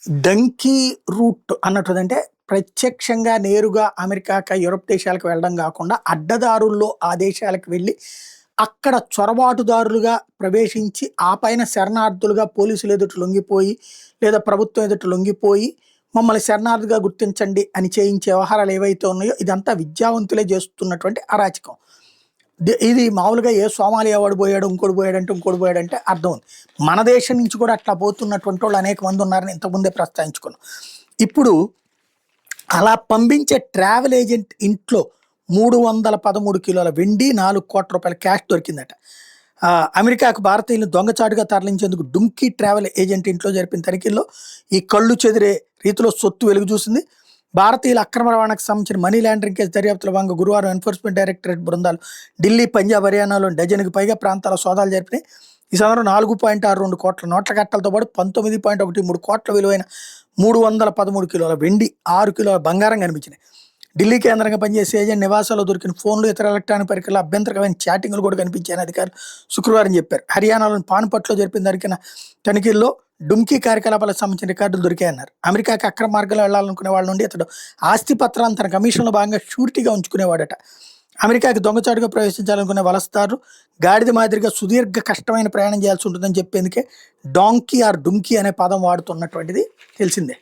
Donkey route అన్నటువంటిదంటే ప్రత్యక్షంగా నేరుగా అమెరికాక Europe దేశాలకు వెళ్ళడం కాకుండా అడ్డదారుల్లో ఆ దేశాలకు వెళ్ళి అక్కడ చొరబాటుదారులుగా ప్రవేశించి ఆ పైన శరణార్థులుగా పోలీసులు ఎదుట లొంగిపోయి లేదా ప్రభుత్వం ఎదుట లొంగిపోయి మమ్మల్ని శరణార్థిగా గుర్తించండి అని చేయించే వ్యవహారాలు ఏవైతే ఉన్నాయో ఇదంతా విద్యావంతులే చేస్తున్నటువంటి అరాచకం. ఇది మామూలుగా ఏ సోమాలియా వాడు పోయాడు, ఇంకోటి పోయాడంటే అర్థం ఉంది. మన దేశం నుంచి కూడా అట్లా పోతున్నటువంటి వాళ్ళు అనేక మంది ఉన్నారని ఇంతకుముందే ప్రస్తావించుకున్నాం. ఇప్పుడు అలా పంపించే ట్రావెల్ ఏజెంట్ ఇంట్లో 313 కిలోల వెండి, 4 కోట్ల రూపాయల క్యాష్ దొరికిందట. అమెరికాకు భారతీయులను దొంగచాటుగా తరలించేందుకు డుంకీ ట్రావెల్ ఏజెంట్ ఇంట్లో జరిపిన తనిఖీల్లో ఈ కళ్ళు చెదిరే రీతిలో సొత్తు వెలుగు చూసింది. భారతీయుల అక్రమ రవాణాకు సంబంధించిన మనీ లాండరింగ్ కేసు దర్యాప్తులో భాగంగా గురువారం ఎన్ఫోర్స్మెంట్ డైరెక్టరేట్ బృందాలు ఢిల్లీ, పంజాబ్, హర్యానాలో డజన్కి పైగా ప్రాంతాల సోదాలు జరిపినాయి. ఈ సందర్భంలో 4.62 కోట్ల నోట్ల కట్టలతో పాటు 19.13 కోట్ల విలువైన 313 కిలోల వెండి, 6 కిలోల బంగారం కనిపించినాయి. ఢిల్లీ కేంద్రంగా పనిచేసే ఏజెంట్ నివాసాల్లో దొరికిన ఫోన్లు, ఇతర ఎలక్ట్రానిక్ పరికరాలు, అభ్యంతరకమైన చాటింగ్లు కూడా కనిపించాయని అధికారులు శుక్రవారం చెప్పారు. హర్యానాలోని పాన్పట్లో జరిపిన తనిఖీల్లో డుంకీ కార్యకలాపాలకు సంబంధించిన రికార్డులు దొరికాయన్నారు. అమెరికాకి అక్రమ మార్గంలో వెళ్లాలనుకునే వాళ్ళ నుండి ఇతడు ఆస్తి పత్రాలను తన కమిషన్లో భాగంగా షూరిటీగా ఉంచుకునేవాడట. అమెరికాకి దొంగచాటుగా ప్రవేశించాలనుకునే వలసదారులు గాడిద మాదిరిగా సుదీర్ఘ కష్టమైన ప్రయాణం చేయాల్సి ఉంటుందని చెప్పేందుకే డాంకీ ఆర్ డుంకీ అనే పదం వాడుతున్నటువంటిది తెలిసిందే.